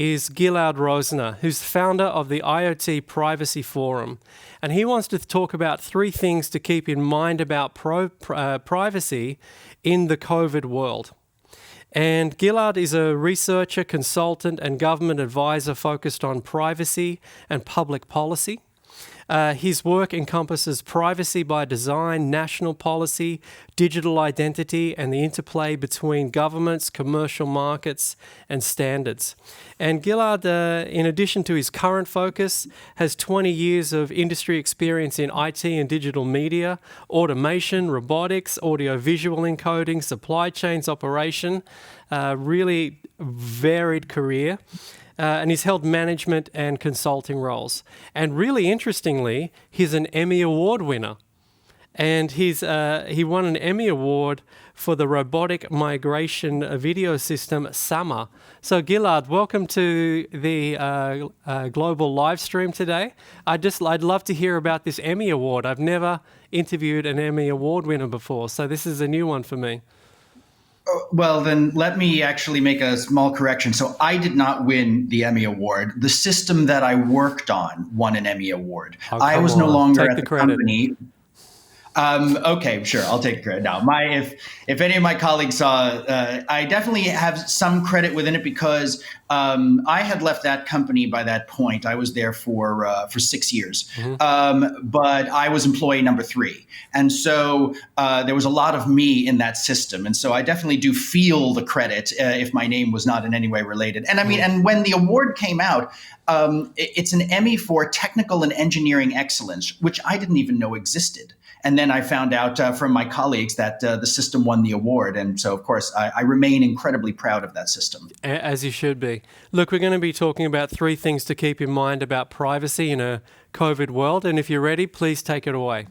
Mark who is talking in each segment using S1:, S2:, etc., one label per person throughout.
S1: is Gilad Rosner, who's the founder of the IoT Privacy Forum. And he wants to talk about 3 things to keep in mind about privacy in the COVID world. And Gilad is a researcher, consultant, and government advisor focused on privacy and public policy. His work encompasses privacy by design, national policy, digital identity, and the interplay between governments, commercial markets, and standards. And Gilad, in addition to his current focus, has 20 years of industry experience in IT and digital media, automation, robotics, audio-visual encoding, supply chains operation, really varied career. And he's held management and consulting roles. And really interestingly, he's an Emmy Award winner. And he won an Emmy Award for the robotic migration video system, Summer. So Gilad, welcome to the global live stream today. I'd love to hear about this Emmy Award. I've never interviewed an Emmy Award winner before, so this is a new one for me.
S2: Well, then let me actually make a small correction. So I did not win the Emmy Award. The system that I worked on won an Emmy Award. I was no longer at the company. Okay, sure. I'll take credit now. If any of my colleagues saw, I definitely have some credit within it because I had left that company by that point. I was there for 6 years, but I was employee number 3, and so there was a lot of me in that system, and so I definitely do feel the credit if my name was not in any way related. And I mean, and when the award came out, it's an Emmy for technical and engineering excellence, which I didn't even know existed. And then I found out from my colleagues that the system won the award. And so, of course, I remain incredibly proud of that system.
S1: As you should be. Look, we're going to be talking about 3 things to keep in mind about privacy in a COVID world. And if you're ready, please take it away.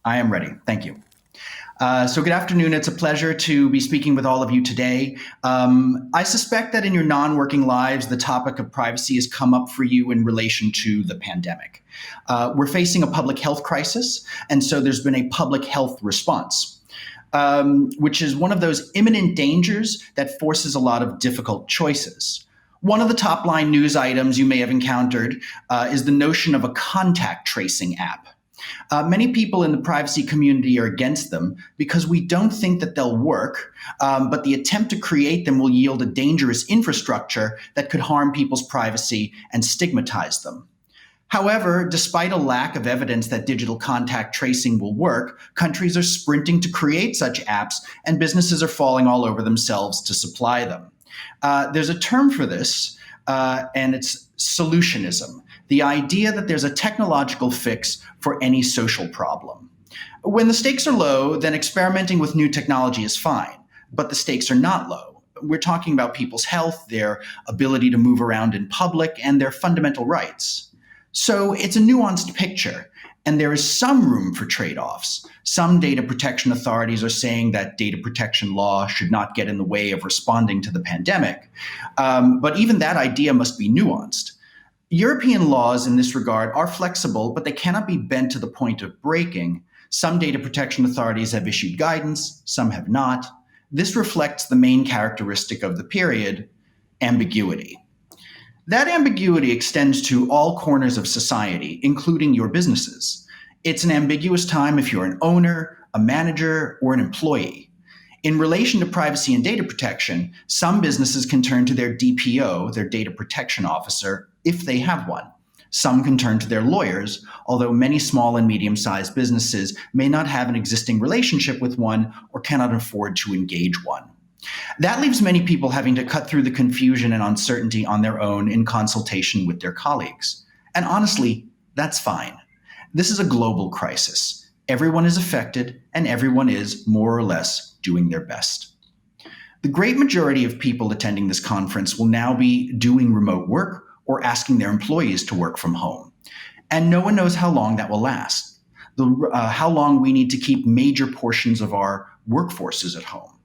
S2: I am ready. Thank you. So good afternoon. It's a pleasure to be speaking with all of you today. I suspect that in your non-working lives, the topic of privacy has come up for you in relation to the pandemic. We're facing a public health crisis, and so there's been a public health response, which is one of those imminent dangers that forces a lot of difficult choices. One of the top line news items you may have encountered is the notion of a contact tracing app. Many people in the privacy community are against them because we don't think that they'll work, but the attempt to create them will yield a dangerous infrastructure that could harm people's privacy and stigmatize them. However, despite a lack of evidence that digital contact tracing will work, countries are sprinting to create such apps, and businesses are falling all over themselves to supply them. There's a term for this, and it's solutionism. The idea that there's a technological fix for any social problem. When the stakes are low, then experimenting with new technology is fine, but the stakes are not low. We're talking about people's health, their ability to move around in public, and their fundamental rights. So it's a nuanced picture, and there is some room for trade-offs. Some data protection authorities are saying that data protection law should not get in the way of responding to the pandemic. But even that idea must be nuanced. European laws in this regard are flexible, but they cannot be bent to the point of breaking. Some data protection authorities have issued guidance, some have not. This reflects the main characteristic of the period, ambiguity. That ambiguity extends to all corners of society, including your businesses. It's an ambiguous time if you're an owner, a manager, or an employee. In relation to privacy and data protection, some businesses can turn to their DPO, their data protection officer, if they have one. Some can turn to their lawyers, although many small and medium-sized businesses may not have an existing relationship with one or cannot afford to engage one. That leaves many people having to cut through the confusion and uncertainty on their own in consultation with their colleagues. And honestly, that's fine. This is a global crisis. Everyone is affected, and everyone is, more or less, doing their best. The great majority of people attending this conference will now be doing remote work or asking their employees to work from home. And no one knows how long that will last, how long we need to keep major portions of our workforces at home.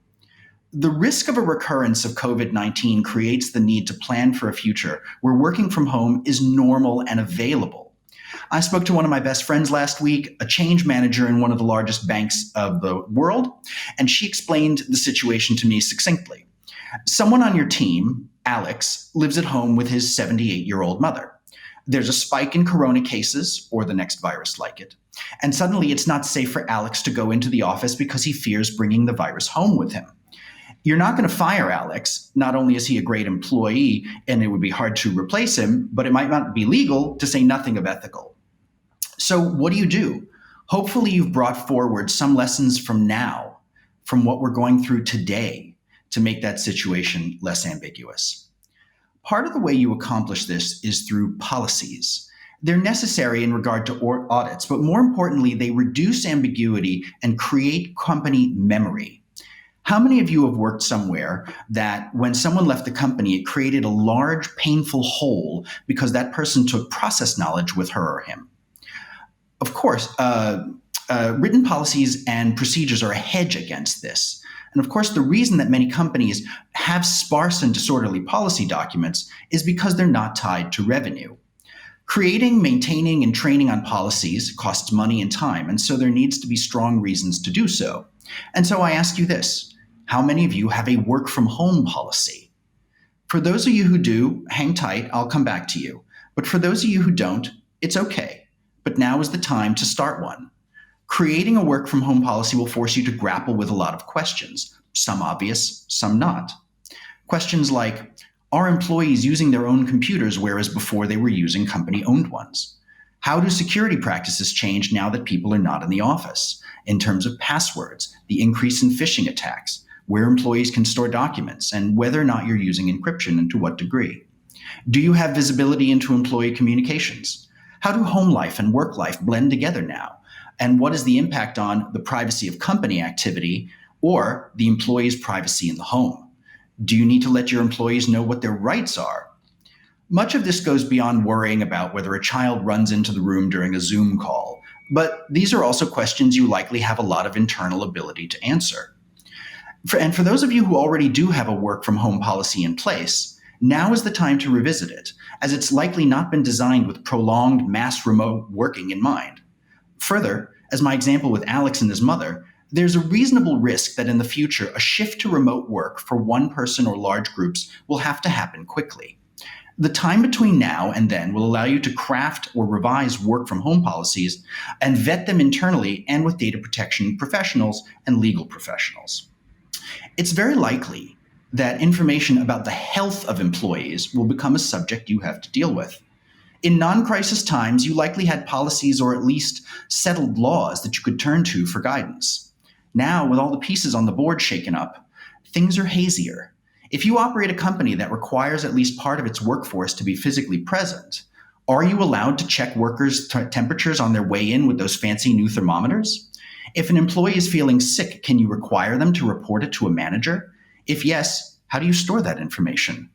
S2: The risk of a recurrence of COVID-19 creates the need to plan for a future where working from home is normal and available. I spoke to one of my best friends last week, a change manager in one of the largest banks of the world, and she explained the situation to me succinctly. Someone on your team Alex, lives at home with his 78-year-old mother. There's a spike in corona cases, or the next virus like it, and suddenly it's not safe for Alex to go into the office because he fears bringing the virus home with him. You're not going to fire Alex. Not only is he a great employee and it would be hard to replace him, but it might not be legal, to say nothing of ethical. So what do? Hopefully you've brought forward some lessons from now, from what we're going through today, to make that situation less ambiguous. Part of the way you accomplish this is through policies. They're necessary in regard to audits, but more importantly, they reduce ambiguity and create company memory. How many of you have worked somewhere that when someone left the company, it created a large, painful hole because that person took process knowledge with her or him? Of course, written policies and procedures are a hedge against this. And of course, the reason that many companies have sparse and disorderly policy documents is because they're not tied to revenue. Creating, maintaining, and training on policies costs money and time, and so there needs to be strong reasons to do so. And so I ask you this. How many of you have a work from home policy? For those of you who do, hang tight, I'll come back to you. But for those of you who don't, it's okay. But now is the time to start one. Creating a work from home policy will force you to grapple with a lot of questions, some obvious, some not. Questions like, are employees using their own computers whereas before they were using company-owned ones? How do security practices change now that people are not in the office? In terms of passwords, the increase in phishing attacks, where employees can store documents, and whether or not you're using encryption and to what degree. Do you have visibility into employee communications? How do home life and work life blend together now? And what is the impact on the privacy of company activity or the employee's privacy in the home? Do you need to let your employees know what their rights are? Much of this goes beyond worrying about whether a child runs into the room during a Zoom call, but these are also questions you likely have a lot of internal ability to answer. And for those of you who already do have a work from home policy in place, now is the time to revisit it, as it's likely not been designed with prolonged mass remote working in mind. Further, as my example with Alex and his mother, there's a reasonable risk that in the future, a shift to remote work for one person or large groups will have to happen quickly. The time between now and then will allow you to craft or revise work from home policies and vet them internally and with data protection professionals and legal professionals. It's very likely that information about the health of employees will become a subject you have to deal with. In non-crisis times, you likely had policies or at least settled laws that you could turn to for guidance. Now, with all the pieces on the board shaken up, things are hazier. If you operate a company that requires at least part of its workforce to be physically present, are you allowed to check workers' temperatures on their way in with those fancy new thermometers? If an employee is feeling sick, can you require them to report it to a manager? If yes, how do you store that information?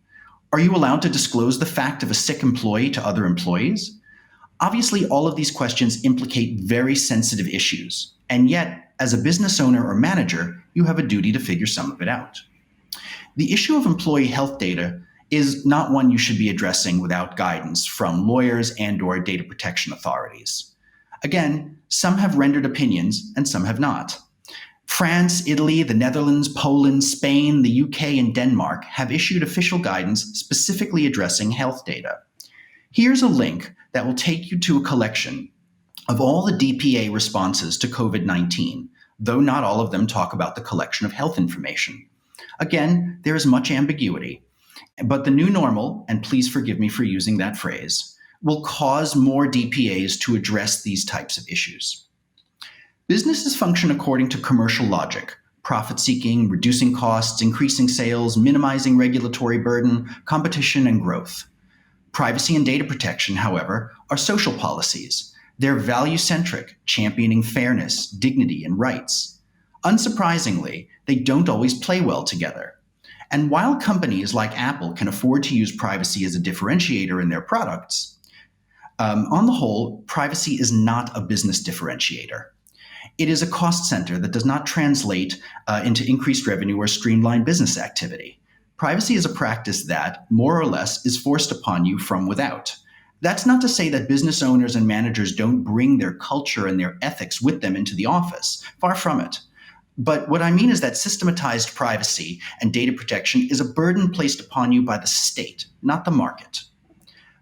S2: Are you allowed to disclose the fact of a sick employee to other employees? Obviously, all of these questions implicate very sensitive issues, and yet, as a business owner or manager, you have a duty to figure some of it out. The issue of employee health data is not one you should be addressing without guidance from lawyers and/or data protection authorities. Again, some have rendered opinions and some have not. France, Italy, the Netherlands, Poland, Spain, the UK, and Denmark have issued official guidance specifically addressing health data. Here's a link that will take you to a collection of all the DPA responses to COVID-19, though not all of them talk about the collection of health information. Again, there is much ambiguity, but the new normal, and please forgive me for using that phrase, will cause more DPAs to address these types of issues. Businesses function according to commercial logic: profit-seeking, reducing costs, increasing sales, minimizing regulatory burden, competition, and growth. Privacy and data protection, however, are social policies. They're value-centric, championing fairness, dignity, and rights. Unsurprisingly, they don't always play well together. And while companies like Apple can afford to use privacy as a differentiator in their products, on the whole, privacy is not a business differentiator. It is a cost center that does not translate into increased revenue or streamlined business activity. Privacy is a practice that, more or less, is forced upon you from without. That's not to say that business owners and managers don't bring their culture and their ethics with them into the office. Far from it. But what I mean is that systematized privacy and data protection is a burden placed upon you by the state, not the market.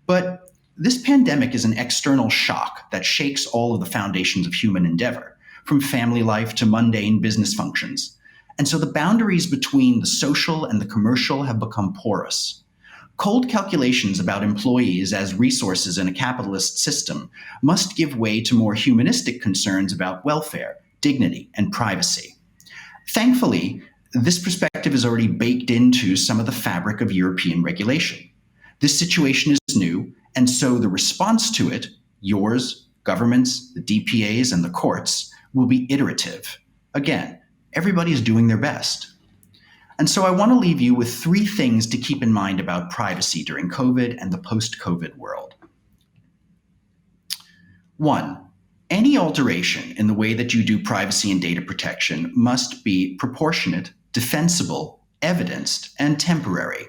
S2: But this pandemic is an external shock that shakes all of the foundations of human endeavor, from family life to mundane business functions. And so the boundaries between the social and the commercial have become porous. Cold calculations about employees as resources in a capitalist system must give way to more humanistic concerns about welfare, dignity, and privacy. Thankfully, this perspective is already baked into some of the fabric of European regulation. This situation is new, and so the response to it, yours, governments, the DPAs, and the courts, will be iterative. Again, everybody is doing their best. And so I want to leave you with 3 things to keep in mind about privacy during COVID and the post-COVID world. 1, any alteration in the way that you do privacy and data protection must be proportionate, defensible, evidenced, and temporary.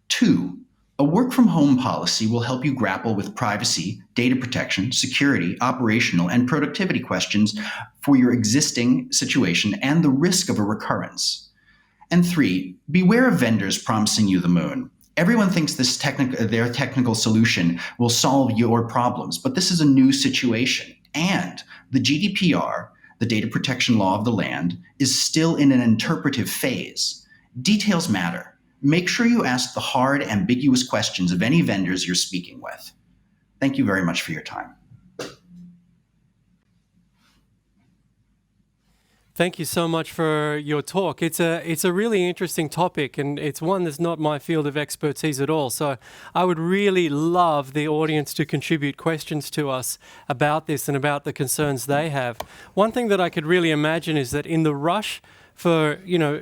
S2: 2, a work-from-home policy will help you grapple with privacy, data protection, security, operational, and productivity questions for your existing situation and the risk of a recurrence. And 3, beware of vendors promising you the moon. Everyone thinks their technical solution will solve your problems, but this is a new situation. And the GDPR, the Data Protection Law of the land, is still in an interpretive phase. Details matter. Make sure you ask the hard, ambiguous questions of any vendors you're speaking with. Thank you very much for your time.
S1: Thank you so much for your talk. It's a really interesting topic, and it's one that's not my field of expertise at all. So I would really love the audience to contribute questions to us about this and about the concerns they have. One thing that I could really imagine is that in the rush for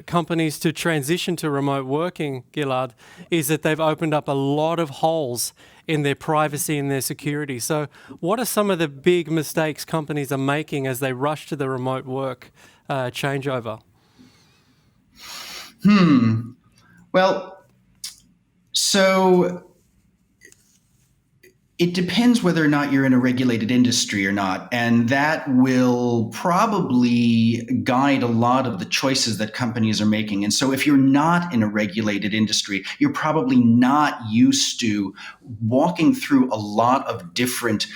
S1: companies to transition to remote working, Gilad, is that they've opened up a lot of holes in their privacy and their security. So what are some of the big mistakes companies are making as they rush to the remote work changeover?
S2: Well, so it depends whether or not you're in a regulated industry or not, and that will probably guide a lot of the choices that companies are making. And so if you're not in a regulated industry, you're probably not used to walking through a lot of different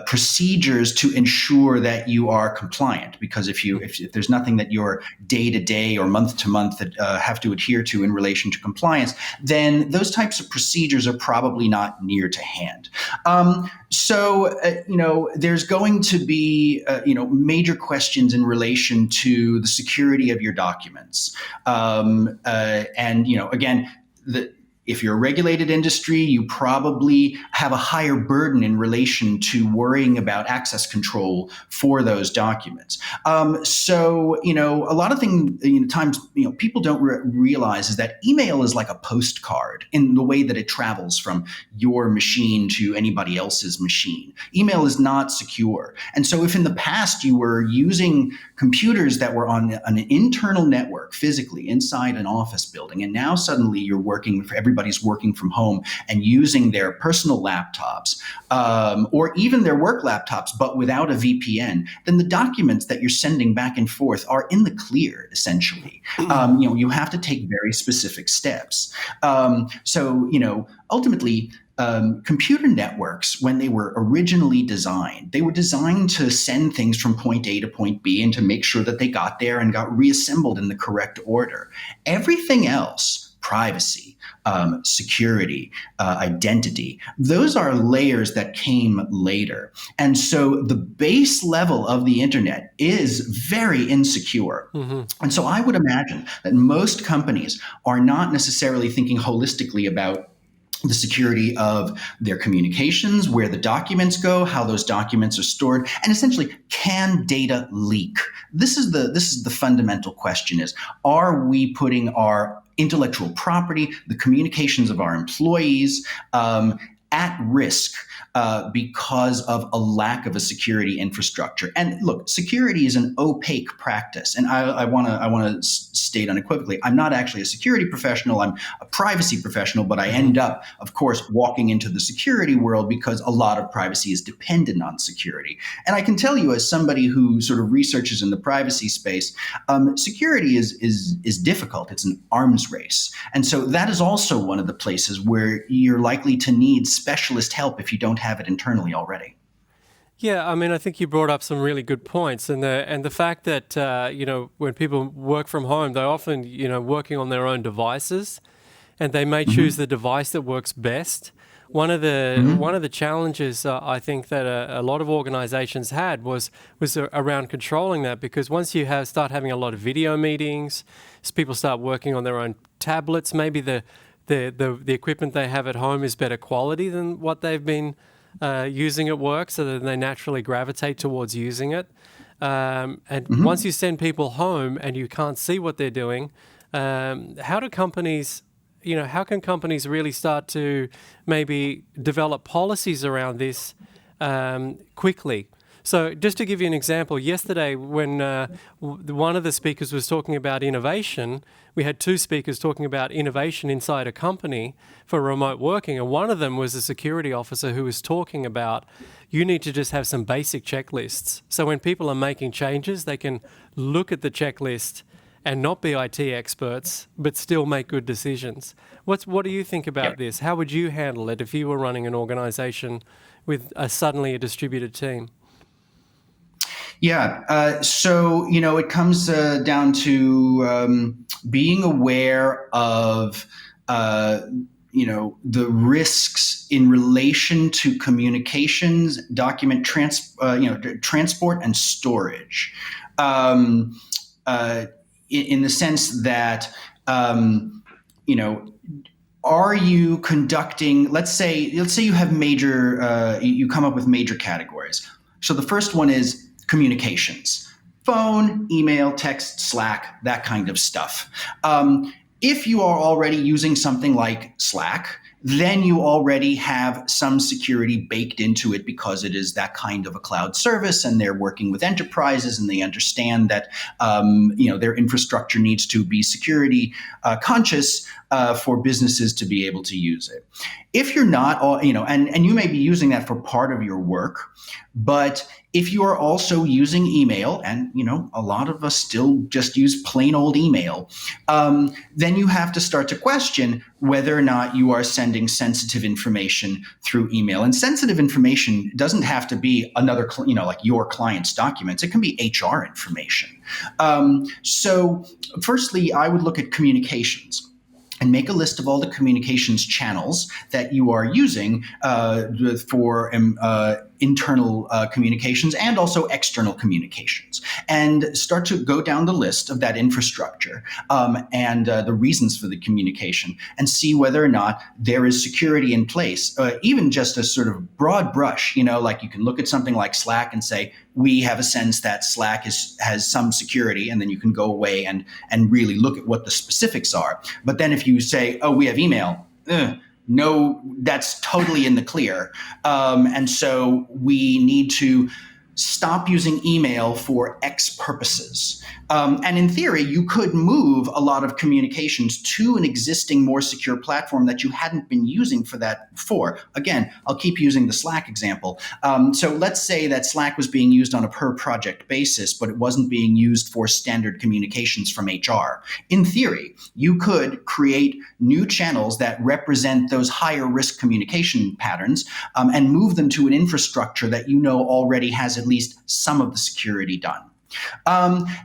S2: procedures to ensure that you are compliant. Because if there's nothing that you're day to day or month to month that have to adhere to in relation to compliance, then those types of procedures are probably not near to hand. There's going to be major questions in relation to the security of your documents, if you're a regulated industry, you probably have a higher burden in relation to worrying about access control for those documents. A lot of times people don't realize is that email is like a postcard in the way that it travels from your machine to anybody else's machine. Email is not secure. And so if in the past you were using computers that were on an internal network physically inside an office building, and now suddenly everybody's working from home and using their personal laptops or even their work laptops, but without a VPN, then the documents that you're sending back and forth are in the clear, essentially. You have to take very specific steps. Ultimately, computer networks, when they were originally designed, they were designed to send things from point A to point B and to make sure that they got there and got reassembled in the correct order. Everything else, privacy, security, identity, those are layers that came later. And so the base level of the internet is very insecure. Mm-hmm. And so I would imagine that most companies are not necessarily thinking holistically about the security of their communications, where the documents go, how those documents are stored, and essentially, can data leak? This is the fundamental question: is, are we putting our intellectual property, the communications of our employees, at risk because of a lack of a security infrastructure. And look, security is an opaque practice, and I want to state unequivocally, I'm not actually a security professional. I'm a privacy professional, but I end up, of course, walking into the security world because a lot of privacy is dependent on security. And I can tell you, as somebody who sort of researches in the privacy space, security is difficult. It's an arms race, and so that is also one of the places where you're likely to need specialist help if you don't have it internally already.
S1: Yeah, I mean, I think you brought up some really good points, and the fact that when people work from home, they're often working on their own devices, and they may choose the device that works best. One of the challenges I think that a lot of organizations had was around controlling that, because once you start having a lot of video meetings, as people start working on their own tablets, maybe the equipment they have at home is better quality than what they've been using at work, so that they naturally gravitate towards using it. And once you send people home and you can't see what they're doing, how can companies really start to maybe develop policies around this quickly? So just to give you an example, yesterday when one of the speakers was talking about innovation, we had two speakers talking about innovation inside a company for remote working, and one of them was a security officer who was talking about you need to just have some basic checklists. So when people are making changes, they can look at the checklist and not be IT experts, but still make good decisions. What do you think about this? How would you handle it if you were running an organization with suddenly a distributed team?
S2: Yeah. So, it comes down to being aware of, the risks in relation to communications, transport and storage. In the sense that, are you conducting, let's say you have you come up with major categories. So the first one is communications: phone, email, text, Slack, that kind of stuff. If you are already using something like Slack, then you already have some security baked into it because it is that kind of a cloud service, and they're working with enterprises, and they understand that their infrastructure needs to be security conscious for businesses to be able to use it. If you're not, and you may be using that for part of your work, but if you are also using email, and a lot of us still just use plain old email, then you have to start to question whether or not you are sending sensitive information through email. And sensitive information doesn't have to be like your client's documents. It can be HR information. So firstly, I would look at communications and make a list of all the communications channels that you are using for internal communications and also external communications, and start to go down the list of that infrastructure and the reasons for the communication, and see whether or not there is security in place. Even just a sort of broad brush, like you can look at something like Slack and say, we have a sense that Slack has some security, and then you can go away and really look at what the specifics are. But then if you say, oh, we have email, no, that's totally in the clear. And so we need to stop using email for X purposes. And in theory, you could move a lot of communications to an existing, more secure platform that you hadn't been using for that before. Again, I'll keep using the Slack example. So let's say that Slack was being used on a per project basis, but it wasn't being used for standard communications from HR. In theory, you could create new channels that represent those higher risk communication patterns and move them to an infrastructure that already has at least some of the security done.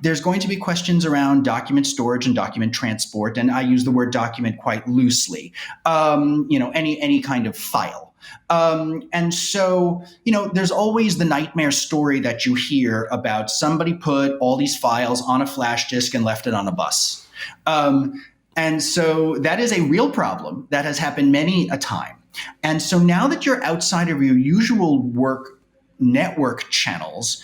S2: There's going to be questions around document storage and document transport, and I use the word document quite loosely. Any kind of file. And so, there's always the nightmare story that you hear about somebody put all these files on a flash disk and left it on a bus. And so that is a real problem that has happened many a time. And so now that you're outside of your usual work network channels,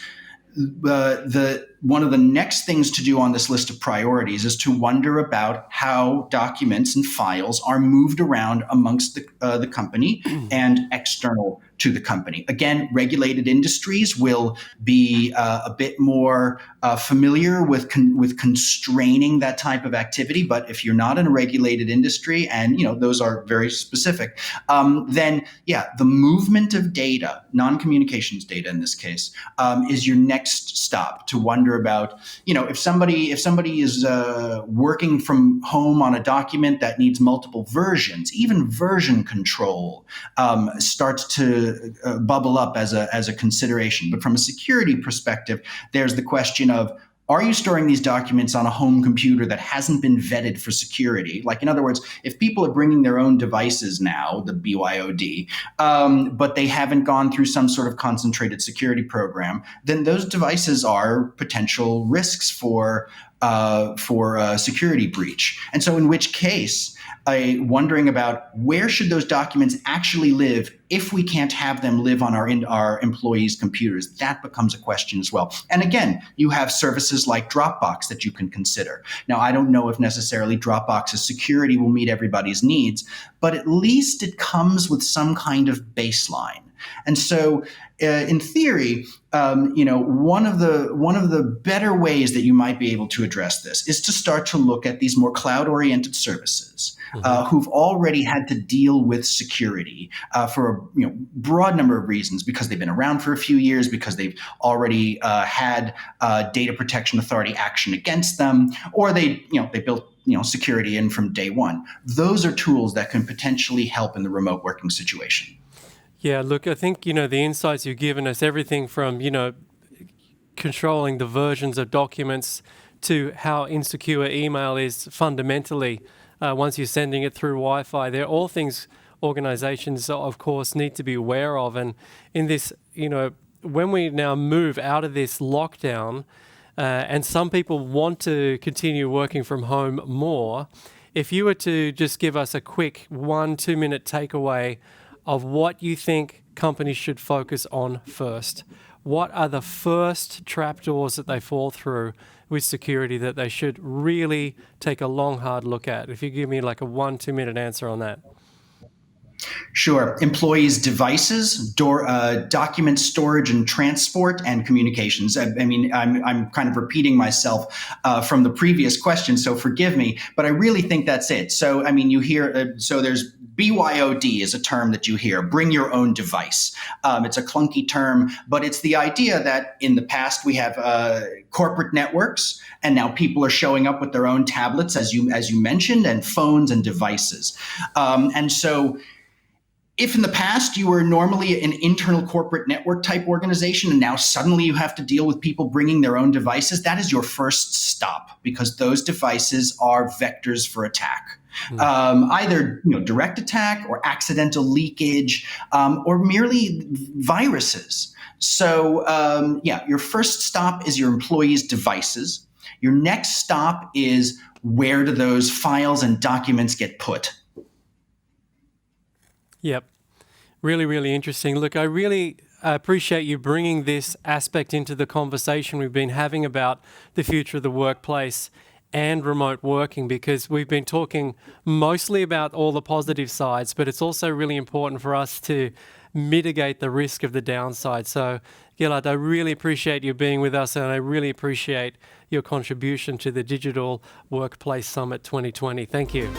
S2: the one of the next things to do on this list of priorities is to wonder about how documents and files are moved around amongst the company and external to the company. Again, regulated industries will be a bit more familiar with constraining that type of activity. But if you're not in a regulated industry, and those are very specific, then the movement of data, non-communications data in this case, is your next stop to wonder about. If somebody is working from home on a document that needs multiple versions, even version control starts to bubble up as a consideration. But from a security perspective, there's the question of, are you storing these documents on a home computer that hasn't been vetted for security? Like, in other words, if people are bringing their own devices now, the BYOD, but they haven't gone through some sort of concentrated security program, then those devices are potential risks for a security breach. And so in which case, wondering about where should those documents actually live if we can't have them live on our employees' computers, that becomes a question as well. And again, you have services like Dropbox that you can consider. Now, I don't know if necessarily Dropbox's security will meet everybody's needs, but at least it comes with some kind of baseline. And so, in theory, one of the better ways that you might be able to address this is to start to look at these more cloud-oriented services who've already had to deal with security for a broad number of reasons, because they've been around for a few years, because they've already had data protection authority action against them, or they built security in from day one. Those are tools that can potentially help in the remote working situation.
S1: Yeah, look, I think, the insights you've given us, everything from, controlling the versions of documents to how insecure email is fundamentally once you're sending it through Wi-Fi. They're all things organizations, of course, need to be aware of. And in this, when we now move out of this lockdown, and some people want to continue working from home more, if you were to just give us a quick 1-2 minute takeaway of what you think companies should focus on first. What are the first trapdoors that they fall through with security that they should really take a long, hard look at? If you give me like a 1-2 minute answer on that.
S2: Sure. Employees' devices, document storage and transport, and communications. I mean, I'm kind of repeating myself from the previous question, so forgive me, but I really think that's it. So, I mean, you hear, so there's BYOD is a term that you hear, bring your own device. It's a clunky term, but it's the idea that in the past we have corporate networks, and now people are showing up with their own tablets, as you mentioned, and phones and devices. And so if in the past you were normally an internal corporate network type organization, and now suddenly you have to deal with people bringing their own devices, that is your first stop, because those devices are vectors for attack. Either direct attack or accidental leakage, or merely viruses. So your first stop is your employees' devices. Your next stop is, where do those files and documents get put?
S1: Yep. Really, really interesting. Look, I really appreciate you bringing this aspect into the conversation we've been having about the future of the workplace and remote working, because we've been talking mostly about all the positive sides, but it's also really important for us to mitigate the risk of the downside. So, Gilad, I really appreciate you being with us, and I really appreciate your contribution to the Digital Workplace Summit 2020. Thank you.